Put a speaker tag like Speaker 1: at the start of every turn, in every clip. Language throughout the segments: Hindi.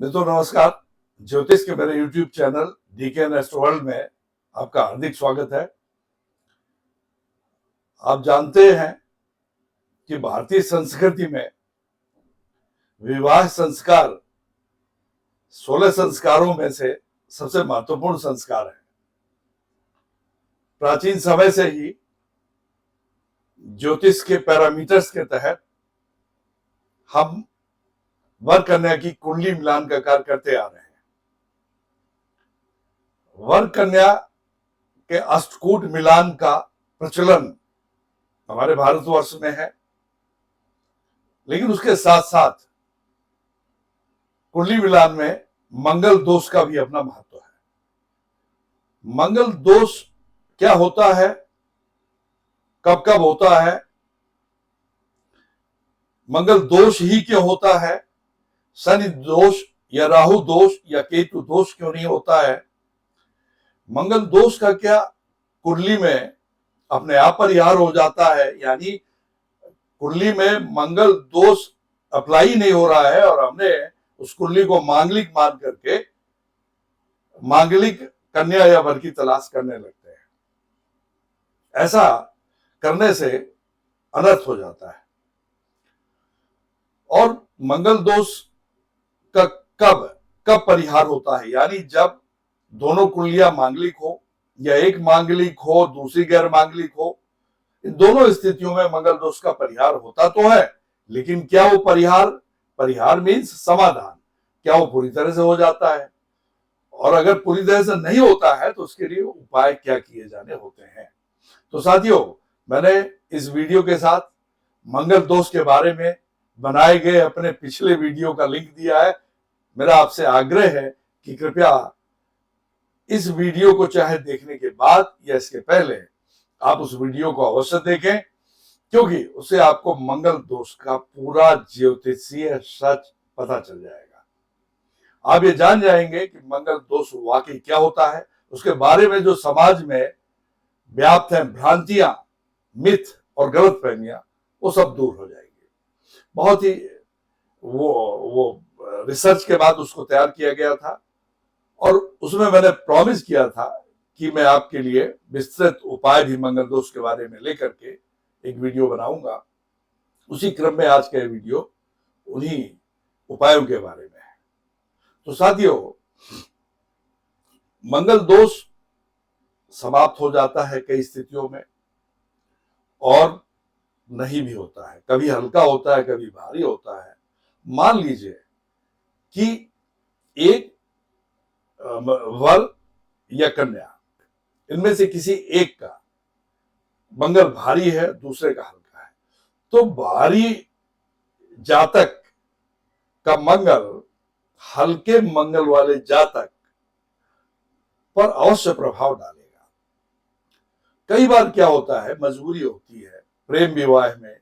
Speaker 1: मित्रों नमस्कार। ज्योतिष के मेरे YouTube channel DK astro world में आपका हार्दिक स्वागत है। आप जानते हैं कि भारतीय संस्कृति में विवाह संस्कार 16 संस्कारों में से सबसे महत्वपूर्ण संस्कार है। प्राचीन समय से ही ज्योतिष के पैरामीटर्स के तहत हम वर कन्या की कुंडली मिलान का कार्य करते आ रहे हैं। वर कन्या के अष्टकूट मिलान का प्रचलन हमारे भारतवर्ष में है, लेकिन उसके साथ साथ कुंडली मिलान में मंगल दोष का भी अपना महत्व है। मंगल दोष क्या होता है, कब कब होता है, मंगल दोष ही क्यों होता है, शनि दोष या राहु दोष या केतु दोष क्यों नहीं होता है, मंगल दोष का क्या कुंडली में अपने आप परिहार हो जाता है, यानी कुंडली में मंगल दोष अप्लाई नहीं हो रहा है और हमने उस कुंडली को मांगलिक मान करके मांगलिक कन्या या वर की तलाश करने लगते हैं। ऐसा करने से अनर्थ हो जाता है। और मंगल दोष का कब कब परिहार होता है, यानी जब दोनों कुंडलियां मांगलिक हो या एक मांगलिक हो दूसरी गैर मांगलिक हो, इन दोनों स्थितियों में मंगल दोष का परिहार होता तो है, लेकिन क्या वो परिहार मीन्स समाधान, क्या वो पूरी तरह से हो जाता है? और अगर पूरी तरह से नहीं होता है तो उसके लिए उपाय क्या किए जाने होते हैं। तो साथियों, मैंने इस वीडियो के साथ मंगल दोष के बारे में बनाए गए अपने पिछले वीडियो का लिंक दिया है। मेरा आपसे आग्रह है कि कृपया इस वीडियो को चाहे देखने के बाद या इसके पहले आप उस वीडियो को अवश्य देखें, क्योंकि उससे आपको मंगल दोष का पूरा ज्योतिषीय सच पता चल जाएगा। आप ये जान जाएंगे कि मंगल दोष वाकई क्या होता है, उसके बारे में जो समाज में व्याप्त है भ्रांतियां, मिथ और गलतफहमियां, वो सब दूर हो जाएंगी। बहुत ही वो रिसर्च के बाद उसको तैयार किया गया था और उसमें मैंने प्रॉमिस किया था कि मैं आपके लिए विस्तृत उपाय भी मंगल दोष के बारे में लेकर के एक वीडियो बनाऊंगा। उसी क्रम में आज का वीडियो उन्हीं उपायों के बारे में है। तो साथियों, मंगल दोष समाप्त हो जाता है कई स्थितियों में और नहीं भी होता है, कभी हल्का होता है, कभी भारी होता है। मान लीजिए कि एक वर या कन्या, इनमें से किसी एक का मंगल भारी है, दूसरे का हल्का है, तो भारी जातक का मंगल हल्के मंगल वाले जातक पर अवश्य प्रभाव डालेगा। कई बार क्या होता है, मजबूरी होती है प्रेम विवाह में,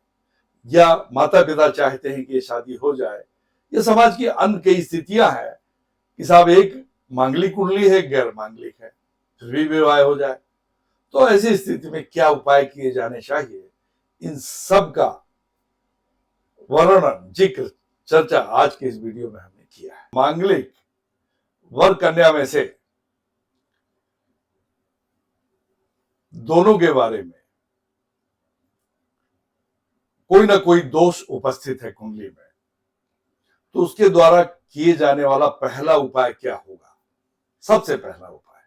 Speaker 1: या माता पिता चाहते हैं कि ये शादी हो जाए, ये समाज की अन्य कई स्थितियां हैं कि साहब एक मांगलिक कुंडली है, गैर मांगलिक है, फिर भी विवाह हो जाए। तो ऐसी स्थिति में क्या उपाय किए जाने चाहिए, इन सब का वर्णन, जिक्र, चर्चा आज के इस वीडियो में हमने किया है। मांगलिक वर कन्या में से दोनों के बारे में कोई ना कोई दोष उपस्थित है कुंडली में, तो उसके द्वारा किए जाने वाला पहला उपाय क्या होगा? सबसे पहला उपाय,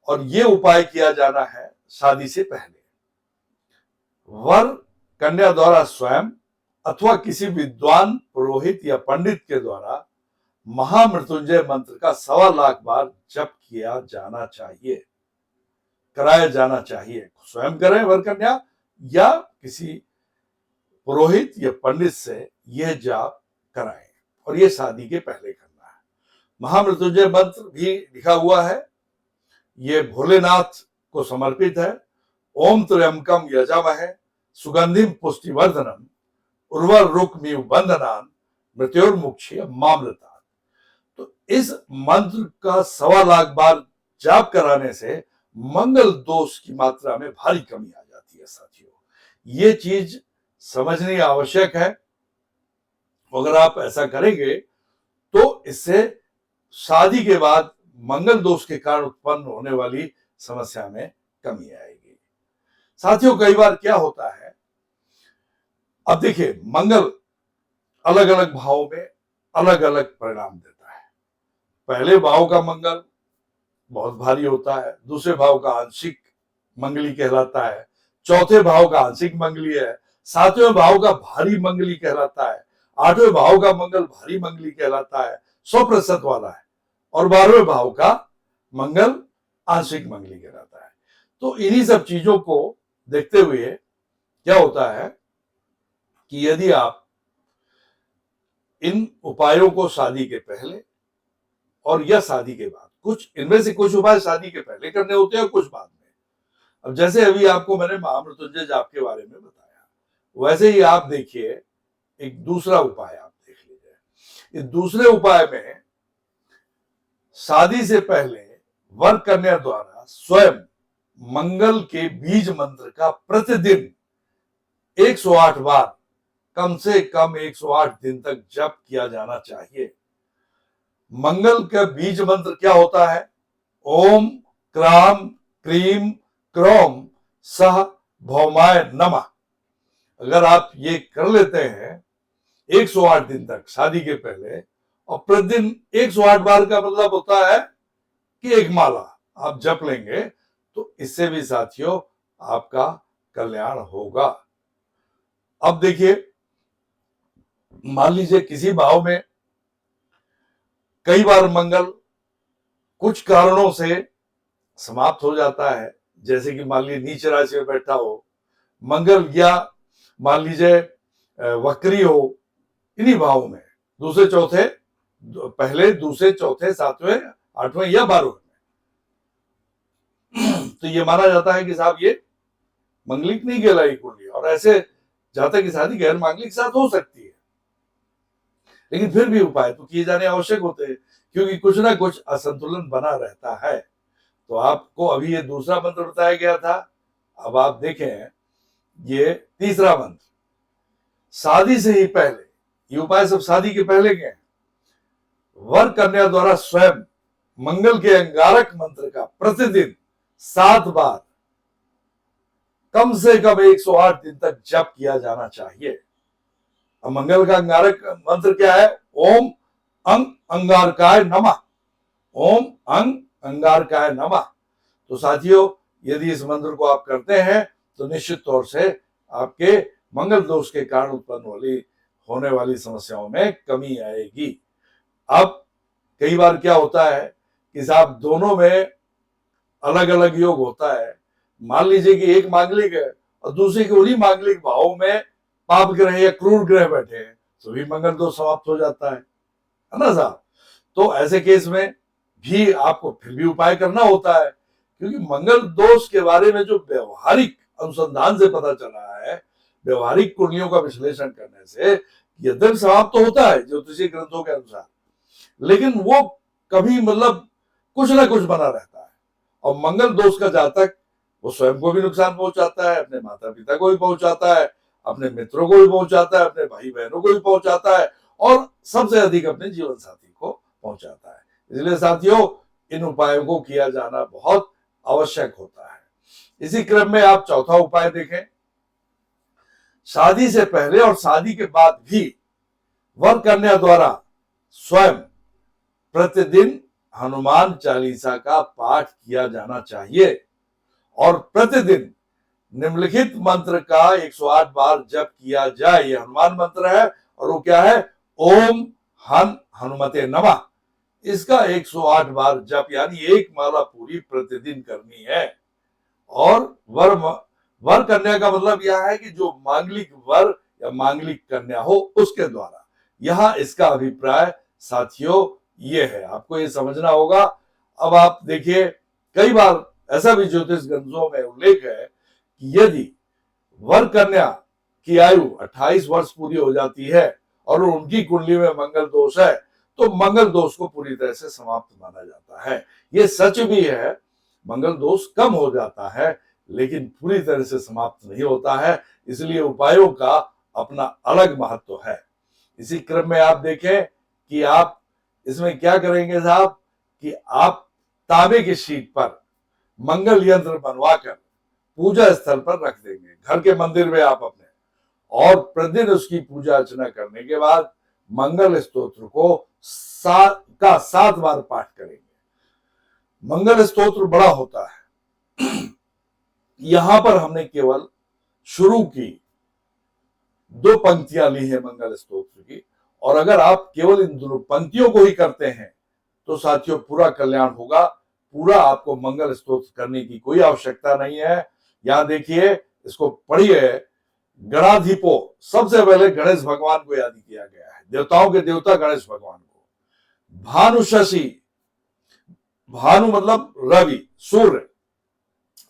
Speaker 1: और यह उपाय किया जाना है शादी से पहले। वर कन्या द्वारा स्वयं अथवा किसी विद्वान पुरोहित या पंडित के द्वारा महामृत्युंजय मंत्र का 1.25 लाख बार जप किया जाना चाहिए, कराया जाना चाहिए। स्वयं करें वर कन्या या किसी पुरोहित या पंडित से यह जाप कराएं, और यह शादी के पहले करना है। महामृत्युंजय मंत्र भी लिखा हुआ है, यह भोलेनाथ को समर्पित है। ओम त्र्यंबकम यजामहे सुगंधिम पुष्टिवर्धनम उर्वारुकमिव बंधनान मृत्योर्मुक्षीय मामृतात्। तो इस मंत्र का 1.25 लाख बार जाप कराने से मंगल दोष की मात्रा में भारी कमी आ जाती है। साथियों, ये चीज समझनी आवश्यक है। अगर आप ऐसा करेंगे तो इससे शादी के बाद मंगल दोष के कारण उत्पन्न होने वाली समस्या में कमी आएगी। साथियों, कई बार क्या होता है, अब देखिए मंगल अलग अलग भावों में अलग अलग परिणाम देता है। पहले भाव का मंगल बहुत भारी होता है, दूसरे भाव का आंशिक मंगली कहलाता है, चौथे भाव का आंशिक मंगली है, सातवें भाव का भारी मंगली कहलाता है, आठवें भाव का मंगल भारी मंगली कहलाता है, 100% वाला है, और 12वें भाव का मंगल आंशिक मंगली कहलाता है। तो इन्हीं सब चीजों को देखते हुए क्या होता है कि यदि आप इन उपायों को शादी के पहले और या शादी के बाद, कुछ इनमें से कुछ उपाय शादी के पहले करने होते हैं और कुछ बाद में। अब जैसे अभी आपको मैंने महामृत्युंजय जाप के बारे में बताया, वैसे ही आप देखिए एक दूसरा उपाय आप देख लीजिए। इस दूसरे उपाय में शादी से पहले वर कन्या द्वारा स्वयं मंगल के बीज मंत्र का प्रतिदिन 108 बार, कम से कम 108 दिन तक जप किया जाना चाहिए। मंगल का बीज मंत्र क्या होता है? ओम क्राम क्रीम क्रौम सह भौमाय नमः। अगर आप ये कर लेते हैं 108 दिन तक शादी के पहले, और प्रतिदिन 108 बार का मतलब होता है कि एक माला आप जप लेंगे, तो इससे भी साथियों आपका कल्याण होगा। अब देखिए, मान लीजिए किसी भाव में कई बार मंगल कुछ कारणों से समाप्त हो जाता है, जैसे कि मान लीजिए नीच राशि में बैठा हो मंगल, या मान लीजिए वक्री हो, इन्हीं भावों में दूसरे चौथे, पहले दूसरे चौथे सातवें आठवें या 12वें में, तो ये माना जाता है कि साहब ये मंगलिक नहीं कहलाई कुंडली, और ऐसे जातक की शादी गैर मांगलिक साथ हो सकती है। लेकिन फिर भी उपाय तो किए जाने आवश्यक होते हैं, क्योंकि कुछ ना कुछ असंतुलन बना रहता है। तो आपको अभी ये दूसरा मंत्र बताया गया था, अब आप देखें ये तीसरा मंत्र शादी से ही पहले, ये उपाय सब शादी के पहले के हैं। वर कन्या द्वारा स्वयं मंगल के अंगारक मंत्र का प्रतिदिन 7 बार, कम से कम 108 दिन तक जप किया जाना चाहिए। अब मंगल का अंगारक मंत्र क्या है? ओम अंग अंगारकाय नमः, ओम अंग अंगारकाय नमः। तो साथियों, यदि इस मंत्र को आप करते हैं तो निश्चित तौर से आपके मंगल दोष के कारण उत्पन्न होने वाली समस्याओं में कमी आएगी। अब कई बार क्या होता है कि साहब दोनों में अलग अलग योग होता है। मान लीजिए कि एक मांगलिक है और दूसरे के उन्हीं मांगलिक भाव में पाप ग्रह या क्रूर ग्रह बैठे हैं, तो भी मंगल दोष समाप्त हो जाता है ना साहब। तो ऐसे केस में भी आपको फिर भी उपाय करना होता है, क्योंकि मंगल दोष के बारे में जो व्यवहारिक अनुसंधान से पता चला है, व्यवहारिक कुंडलियों का विश्लेषण करने से, यद्यपि समाप्त तो होता है ज्योतिषीय ग्रंथों के अनुसार, लेकिन वो कभी मतलब कुछ ना कुछ बना रहता है। और मंगल दोष का जातक वो स्वयं को भी नुकसान पहुंचाता है, अपने माता पिता को भी पहुंचाता है, अपने मित्रों को भी पहुंचाता है, अपने भाई बहनों को भी पहुंचाता है, और सबसे अधिक अपने जीवन साथी को पहुंचाता है। इसलिए साथियों, इन उपायों को किया जाना बहुत आवश्यक होता है। इसी क्रम में आप चौथा उपाय देखें। शादी से पहले और शादी के बाद भी वर कन्या द्वारा स्वयं प्रतिदिन हनुमान चालीसा का पाठ किया जाना चाहिए, और प्रतिदिन निम्नलिखित मंत्र का 108 बार जप किया जाए। यह हनुमान मंत्र है, और वो क्या है? ओम हनुमते नमः। इसका 108 बार जप, यानी एक माला पूरी प्रतिदिन करनी है। और वर कन्या का मतलब यह है कि जो मांगलिक वर या मांगलिक कन्या हो उसके द्वारा। यहां इसका अभिप्राय साथियों ये है, आपको ये समझना होगा। अब आप देखिए, कई बार ऐसा भी ज्योतिष ग्रंथों में उल्लेख है कि यदि वर कन्या की आयु 28 वर्ष पूरी हो जाती है और उनकी कुंडली में मंगल दोष है, तो मंगल दोष को पूरी तरह से समाप्त माना जाता है। ये सच भी है, मंगल दोष कम हो जाता है, लेकिन पूरी तरह से समाप्त नहीं होता है। इसलिए उपायों का अपना अलग महत्व है। इसी क्रम में आप देखें कि आप इसमें क्या करेंगे साहब कि आप तांबे की शीट पर मंगल यंत्र बनवाकर पूजा स्थल पर रख देंगे, घर के मंदिर में आप अपने, और प्रतिदिन उसकी पूजा अर्चना करने के बाद मंगल स्तोत्र को 7 बार पाठ करेंगे। मंगल स्तोत्र बड़ा होता है। यहां पर हमने केवल शुरू की 2 पंक्तियां ली है मंगल स्तोत्र की, और अगर आप केवल इन दोनों पंक्तियों को ही करते हैं तो साथियों पूरा कल्याण होगा। पूरा आपको मंगल स्तोत्र करने की कोई आवश्यकता नहीं है। यहां देखिए, इसको पढ़िए। गणाधिपो, सबसे पहले गणेश भगवान को याद किया गया है, देवताओं के देवता गणेश भगवान को। भानु शशि, भानु मतलब रवि, सूर्य,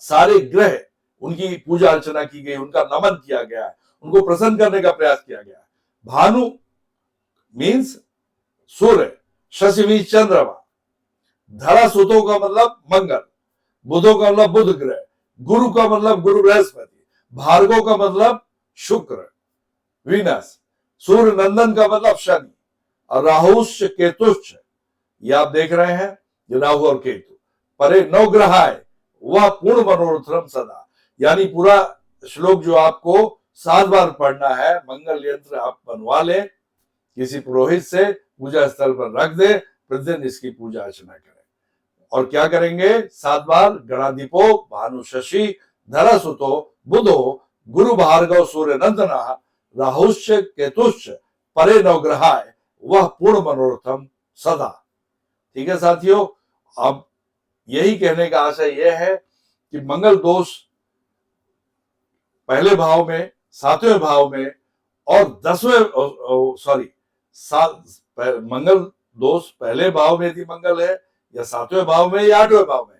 Speaker 1: सारे ग्रह, उनकी पूजा अर्चना की गई, उनका नमन किया गया है, उनको प्रसन्न करने का प्रयास किया गया है। भानु मीन्स सूर्य, शशि मीन्स चंद्रमा, धरा सुतों का मतलब मंगल, बुधों का मतलब बुध ग्रह, गुरु का मतलब गुरु बृहस्पति, भार्गव का मतलब शुक्र वीनस, सूर्य नंदन का मतलब शनि, और राहुश्च केतुश्च, ये आप देख रहे हैं, ये राहु और केतु। परे 9 ग्रहाय वह पूर्ण मनोरथम सदा, यानी पूरा श्लोक जो आपको 7 बार पढ़ना है, मंगल यंत्र आप बनवा लें किसी पुरोहित से, पूजा स्थल पर रख दे, प्रतिदिन इसकी पूजा अर्चना करें। और क्या करेंगे? 7 बार गणाधिपो भानु शशि धरा सुतो बुधो गुरु भार्गव सूर्य नंदना राहुश्च केतुश्च परे 9 ग्रहाय वह पूर्ण मनोरथम सदा। ठीक है साथियों, अब यही कहने का आशय यह है कि मंगल दोष पहले भाव में, 7वें भाव में और 10वें मंगल दोष पहले भाव में यदि मंगल है, या 7वें भाव में या 8वें भाव में,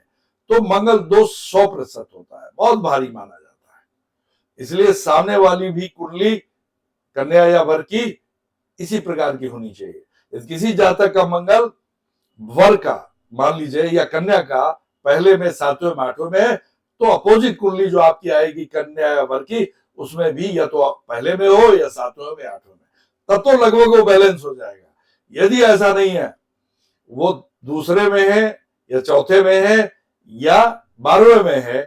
Speaker 1: तो मंगल दोष 100% होता है, बहुत भारी माना जाता है। इसलिए सामने वाली भी कुंडली कन्या या वर की इसी प्रकार की होनी चाहिए। यदि किसी जातक का मंगल वर का मान लीजिए या कन्या का पहले में, 7वें में, 8वें में है, तो अपोजिट कुंडली जो आपकी आएगी कन्या या वर की, उसमें भी या तो पहले में हो या 7वें में, 8वें में, तब तो लगभग वो बैलेंस हो जाएगा। यदि ऐसा नहीं है, वो दूसरे में है या चौथे में है या 12वें में है,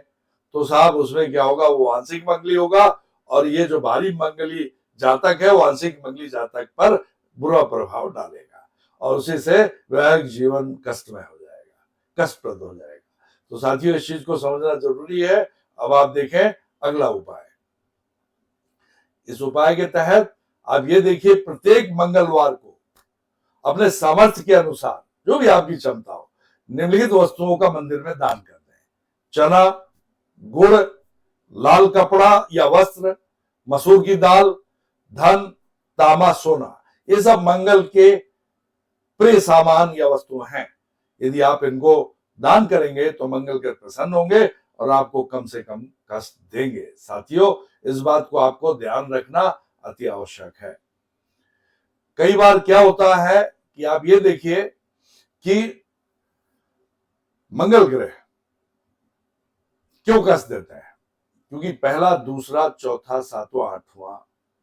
Speaker 1: तो साहब उसमें क्या होगा? वो आंशिक मंगली होगा, और ये जो भारी मंगली जातक है वो आंशिक मंगली जातक पर बुरा प्रभाव डालेगा, और उसी से वैवाहिक जीवन कष्टमय हो जाएगा, कष्टप्रद हो जाएगा। तो साथियों, इस चीज को समझना जरूरी है। अब आप देखें अगला उपाय। इस उपाय के तहत आप ये देखिए, प्रत्येक मंगलवार को अपने सामर्थ्य के अनुसार, जो भी आपकी क्षमता हो, निम्नलिखित वस्तुओं का मंदिर में दान कर दें। चना, गुड़, लाल कपड़ा या वस्त्र, मसूर की दाल, धन, तांबा, सोना, ये सब मंगल के प्रिय सामान या वस्तुएं हैं। यदि आप इनको दान करेंगे तो मंगल के प्रसन्न होंगे और आपको कम से कम कष्ट देंगे। साथियों, इस बात को आपको ध्यान रखना अति आवश्यक है। कई बार क्या होता है कि आप ये देखिए कि मंगल ग्रह क्यों कष्ट देते हैं? क्योंकि पहला, दूसरा, चौथा, 7वां, 8वां,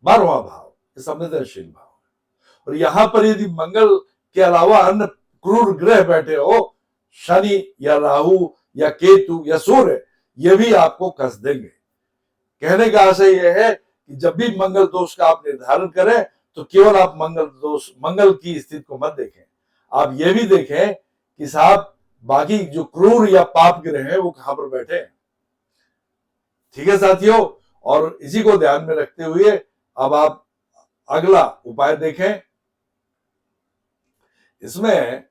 Speaker 1: 12वां भाव ये संवेदनशील भाव है, और यहां पर यदि मंगल के अलावा अन्य क्रूर ग्रह बैठे हो, शनि या राहु या केतु या सूर्य, ये भी आपको कष्ट देंगे। कहने का आशय यह है कि जब भी मंगल दोष का आप निर्धारण करें तो केवल आप मंगल की स्थिति को मत देखें, आप ये भी देखें कि साहब बाकी जो क्रूर या पाप ग्रह है वो कहां पर बैठे हैं। ठीक है साथियों, और इसी को ध्यान में रखते हुए अब आप अगला उपाय देखें। इसमें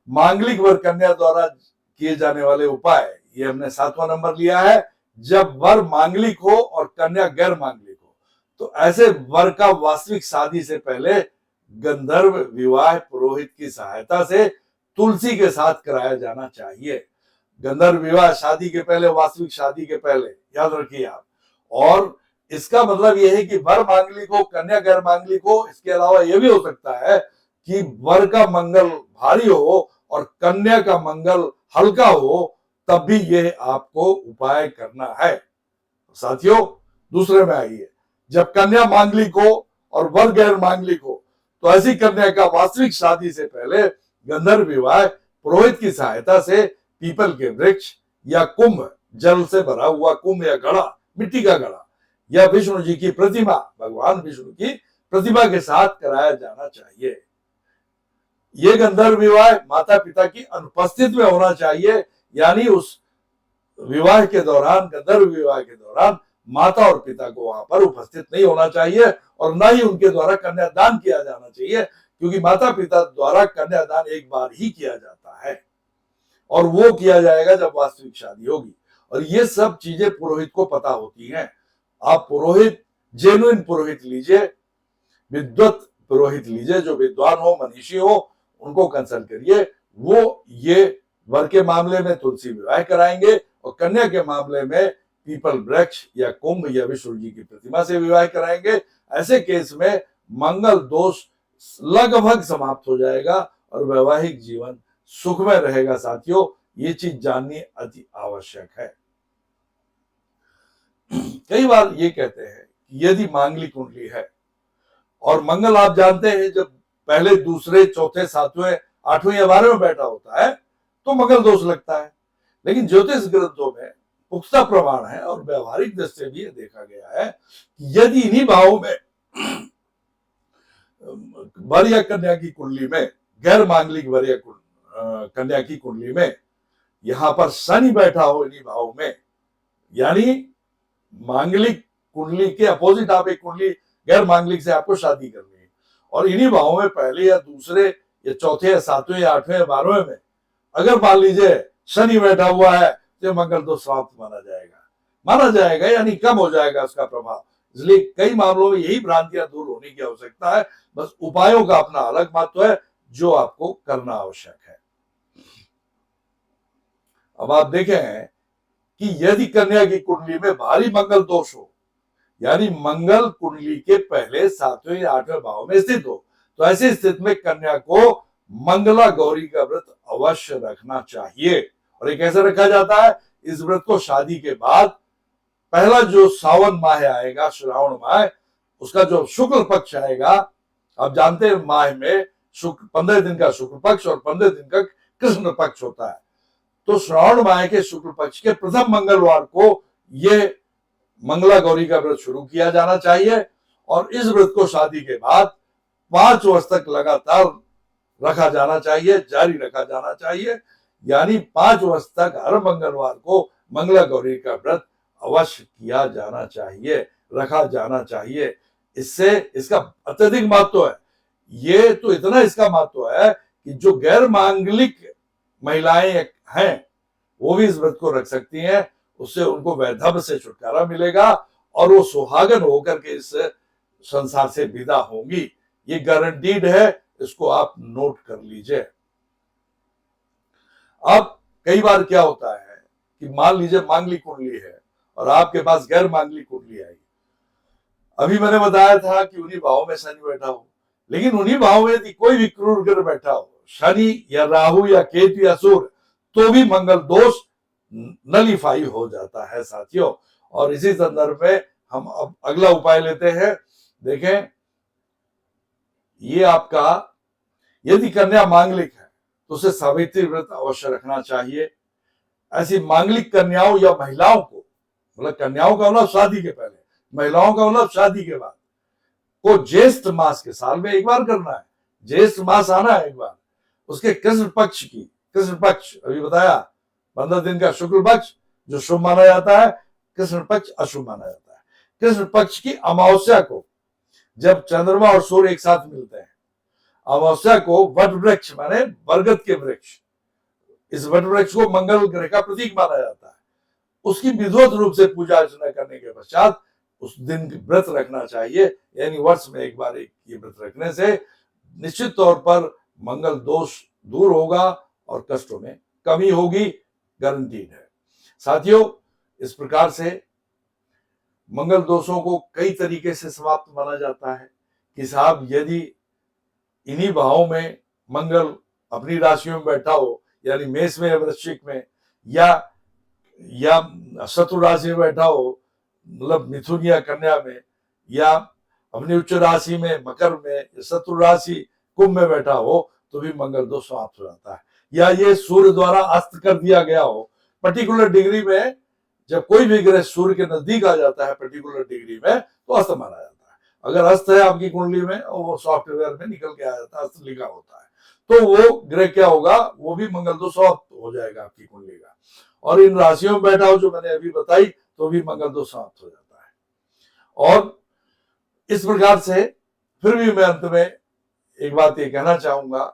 Speaker 1: मांगलिक वर कन्या द्वारा किए जाने वाले उपाय, ये हमने 7वां नंबर लिया है। जब वर मांगलिक हो और कन्या गैर मांगलिक हो, तो ऐसे वर का वास्तविक शादी से पहले गंधर्व विवाह पुरोहित की सहायता से तुलसी के साथ कराया जाना चाहिए। गंधर्व विवाह शादी के पहले, वास्तविक शादी के पहले, याद रखिए आप। और इसका मतलब यह है कि वर मांगलिक हो, कन्या गैर मांगलिक हो। इसके अलावा यह भी हो सकता है कि वर का मंगल भारी हो और कन्या का मंगल हल्का हो, तब भी यह आपको उपाय करना है। साथियों, दूसरे में आइए, जब कन्या मांगलिक हो और वर गैर मांगलिक हो, तो ऐसी कन्या का वास्तविक शादी से पहले गंधर्व विवाह पुरोहित की सहायता से पीपल के वृक्ष या कुंभ, जल से भरा हुआ कुंभ या घड़ा, मिट्टी का घड़ा, या विष्णु जी की प्रतिमा, भगवान विष्णु की प्रतिमा के साथ कराया जाना चाहिए। ये गंधर्व विवाह माता पिता की अनुपस्थित में होना चाहिए, यानी उस विवाह के दौरान, गंधर्व विवाह के दौरान माता और पिता को वहां पर उपस्थित नहीं होना चाहिए और न ही उनके द्वारा कन्यादान किया जाना चाहिए, क्योंकि माता पिता द्वारा कन्यादान एक बार ही किया जाता है और वो किया जाएगा जब वास्तविक शादी होगी। और ये सब चीजें पुरोहित को पता होती हैं। आप पुरोहित, जेन्युइन पुरोहित लीजिए, विद्वत पुरोहित लीजिए, जो विद्वान हो, मनीषी हो, उनको कंसल्ट करिए। वो ये वर के मामले में तुलसी विवाह कराएंगे और कन्या के मामले में पीपल वृक्ष या कुंभ या विष्णु जी की प्रतिमा से विवाह कराएंगे। ऐसे केस में मंगल दोष लगभग समाप्त हो जाएगा और वैवाहिक जीवन सुखमय रहेगा। साथियों, ये चीज जाननी अति आवश्यक है। कई बार ये कहते हैं कि यदि मांगलिक कुंडली है और मंगल, आप जानते हैं, जब पहले, दूसरे, चौथे, सातवें, आठवें या 12वें बैठा होता है तो मंगल दोष लगता है। लेकिन ज्योतिष ग्रंथों में पुख्ता प्रमाण है और व्यवहारिक दृष्टि से भी ये देखा गया है कि यदि इन्हीं भावों में वर या कन्या की कुंडली में, गैर मांगलिक वर या कन्या की कुंडली में यहां पर शनि बैठा हो इन्हीं भावों में, यानी मांगलिक कुंडली के अपोजिट आप एक कुंडली गैर मांगलिक से आपको शादी करनी है और इन्हीं भावों में पहले या दूसरे या चौथे या सातवें या आठवें या 12वें में अगर मान लीजिए शनि बैठा हुआ है तो मंगल दोष समाप्त माना जाएगा, यानी कम हो जाएगा उसका प्रभाव। इसलिए कई मामलों में यही भ्रांतियां दूर होने की आवश्यकता है। बस उपायों का अपना अलग महत्व है जो आपको करना आवश्यक है। अब आप देखें कि यदि कन्या की कुंडली में भारी मंगल दोष हो, यानी मंगल कुंडली के पहले 7वें या 8वें भाव में स्थित हो, तो ऐसी स्थिति में कन्या को मंगला गौरी का व्रत अवश्य रखना चाहिए। और ये कैसे रखा जाता है? इस व्रत को शादी के बाद पहला जो सावन माह आएगा, श्रावण माह, उसका जो शुक्ल पक्ष आएगा, आप जानते हैं माह में शुक्ल 15 दिन का शुक्ल पक्ष और 15 दिन का कृष्ण पक्ष होता है। तो श्रावण माह के शुक्ल पक्ष के प्रथम मंगलवार को ये मंगला गौरी का व्रत शुरू किया जाना चाहिए और इस व्रत को शादी के बाद 5 वर्ष तक लगातार रखा जाना चाहिए, जारी रखा जाना चाहिए। यानी 5 वर्ष तक हर मंगलवार को मंगला गौरी का व्रत अवश्य किया जाना चाहिए, रखा जाना चाहिए। इससे इसका अत्यधिक महत्व है। ये तो इतना इसका महत्व है कि जो गैर मांगलिक महिलाएं हैं वो भी इस व्रत को रख सकती हैं। उससे उनको वैधव्य से छुटकारा मिलेगा और वो सुहागन होकर के इस संसार से विदा होंगी। ये गारंटीड है, इसको आप नोट कर लीजिए। अब कई बार क्या होता है कि मान लीजिए मांगलिक कुंडली है और आपके पास गैर मांगलिक कुंडली आई। अभी मैंने बताया था कि उन्हीं भावों में शनि बैठा हो, लेकिन उन्हीं भावों में यदि कोई भी क्रूर ग्रह बैठा हो, शनि या राहु या केतु या सूर्य, तो भी मंगल दोष नलीफाई हो जाता है साथियों। और इसी संदर्भ में हम अब अगला उपाय लेते हैं। देखें, ये आपका यदि कन्या मांगलिक है तो उसे सावित्री व्रत अवश्य रखना चाहिए। ऐसी मांगलिक कन्याओं या महिलाओं को, मतलब कन्याओं का मतलब शादी के पहले, महिलाओं का मतलब शादी के बाद, को ज्येष्ठ मास के साल में एक बार करना है। ज्येष्ठ मास आना है एक बार, उसके कृष्ण पक्ष की, कृष्ण पक्ष अभी बताया 15 दिन का शुक्ल पक्ष जो शुभ माना जाता है, कृष्ण पक्ष अशुभ माना जाता है। कृष्ण पक्ष की अमावस्या को, जब चंद्रमा और सूर्य एक साथ मिलते हैं, अमावस्या को वट वृक्ष माने बरगद के वृक्ष, इस वट वृक्ष को मंगल ग्रह का प्रतीक माना जाता है। उसकी विधिवत रूप से पूजा अर्चना करने के पश्चात उस दिन व्रत रखना चाहिए। यानी वर्ष में एक बार ये व्रत रखने से निश्चित तौर पर मंगल दोष दूर होगा और कष्टों में कमी होगी, गारंटीड है साथियों। इस प्रकार से मंगल दोषों को कई तरीके से समाप्त माना जाता है कि साहब यदि इन्हीं भावों में मंगल अपनी राशियों में बैठा हो, यानी मेष में या वृश्चिक में, या शत्रु राशि में बैठा हो, मतलब मिथुन या कन्या में, या अपनी उच्च राशि में मकर में, शत्रु राशि कुंभ में बैठा हो तो भी मंगल दोष समाप्त हो जाता है। या ये सूर्य द्वारा अस्त कर दिया गया हो पर्टिकुलर डिग्री में, जब कोई भी ग्रह सूर्य के नजदीक आ जाता है पर्टिकुलर डिग्री में तो अस्त माना जाता है। अगर अस्त है आपकी कुंडली में और वो सॉफ्टवेयर में निकल के आ जाता है, अस्त लिखा होता है, तो वो ग्रह क्या होगा, वो भी मंगल दोष समाप्त हो जाएगा आपकी कुंडली का। और इन राशियों में बैठा हो जो मैंने अभी बताई तो भी मंगल दोष समाप्त हो जाता है। और इस प्रकार से फिर भी मैं अंत में एक बात ये कहना चाहूंगा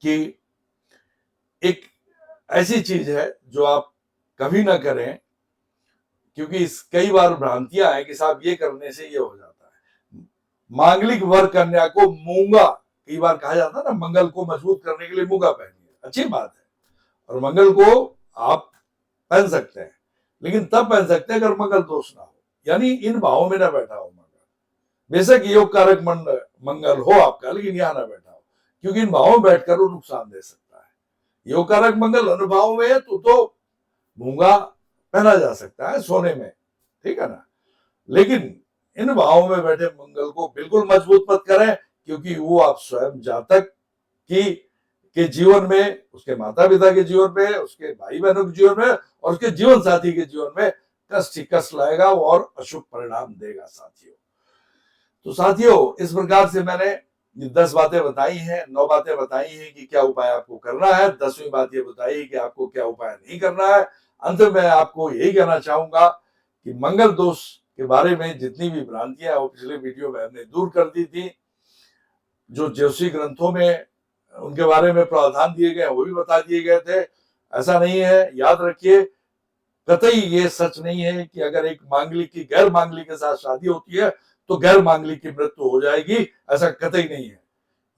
Speaker 1: कि एक ऐसी चीज है जो आप कभी ना करें, क्योंकि इस कई बार भ्रांतियां हैं कि साहब ये करने से ये हो जाता है। मांगलिक वर कन्या को मूंगा, कई बार कहा जाता है ना, मंगल को मजबूत करने के लिए मूंगा पहनिए, अच्छी बात है, और मंगल को आप पहन सकते हैं, लेकिन तब पहन सकते हैं अगर मंगल दोष ना हो, यानी इन भावों में ना बैठा हो मंगल। बेशक योग कारक मंगल हो आपका, लेकिन यहां ना बैठा हो, क्योंकि इन भावों में बैठकर वो नुकसान दे सकता है। योग कारक मंगल अनुभाव में है तो मूंगा पहना जा सकता है सोने में, ठीक है ना, लेकिन इन भावों में बैठे मंगल को बिल्कुल मजबूत मत करें, क्योंकि वो आप स्वयं जातक के जीवन में, उसके माता पिता के जीवन में, उसके भाई बहनों के जीवन में और उसके जीवन साथी के जीवन में कष्ट ही कष्ट लाएगा और अशुभ परिणाम देगा साथियों। तो साथियों, इस प्रकार से मैंने 10 बातें बताई हैं, 9 बातें बताई हैं कि क्या उपाय आपको करना है, 10वीं बात ये बताई कि आपको क्या उपाय नहीं करना है। अंत में आपको यही कहना चाहूंगा कि मंगल दोष के बारे में जितनी भी भ्रांतियां वो पिछले वीडियो में हमने दूर कर दी थी। जो ज्योतिषी ग्रंथों में उनके बारे में प्रावधान दिए गए वो भी बता दिए गए थे। ऐसा नहीं है, याद रखिए, कतई ये सच नहीं है कि अगर एक मांगलिक की गैर मांगलिक के साथ शादी होती है तो गैर मांगलिक की मृत्यु हो जाएगी, ऐसा कतई नहीं है।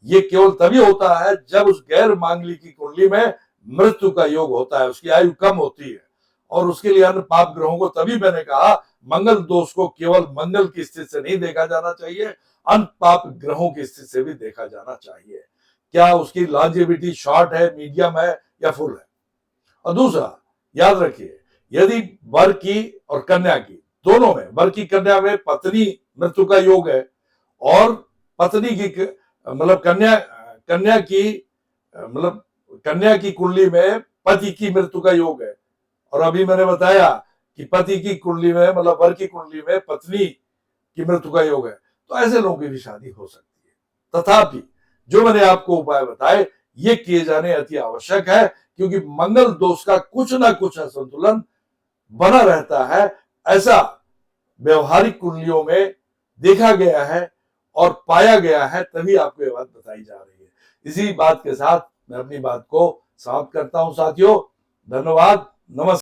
Speaker 1: ये केवल तभी होता है जब उस गैर मांगलिक की कुंडली में मृत्यु का योग होता है, उसकी आयु कम होती है, और उसके लिए अन्य पाप ग्रहों को, तभी मैंने कहा मंगल दोष को केवल मंगल की स्थिति से नहीं देखा जाना चाहिए, अन्य पाप ग्रहों की स्थिति से भी देखा जाना चाहिए। क्या उसकी लॉन्जेविटी शॉर्ट है, मीडियम है या फुल है। और दूसरा याद रखिए, यदि वर की और कन्या की दोनों में, वर की कन्या में पत्नी मृत्यु का योग है और पत्नी की मतलब कन्या की कुंडली में पति की मृत्यु का योग है, और अभी मैंने बताया कि पति की कुंडली में मतलब वर की कुंडली में पत्नी की मृत्यु का योग है, तो ऐसे लोगों की भी शादी हो सकती है। तथापि जो मैंने आपको उपाय बताए ये किए जाने अति आवश्यक है, क्योंकि मंगल दोष का कुछ ना कुछ असंतुलन बना रहता है, ऐसा व्यवहारिक कुंडलियों में देखा गया है और पाया गया है, तभी आपको ये बात बताई जा रही है। इसी बात के साथ मैं अपनी बात को समाप्त करता हूं साथियों। धन्यवाद, नमस्कार।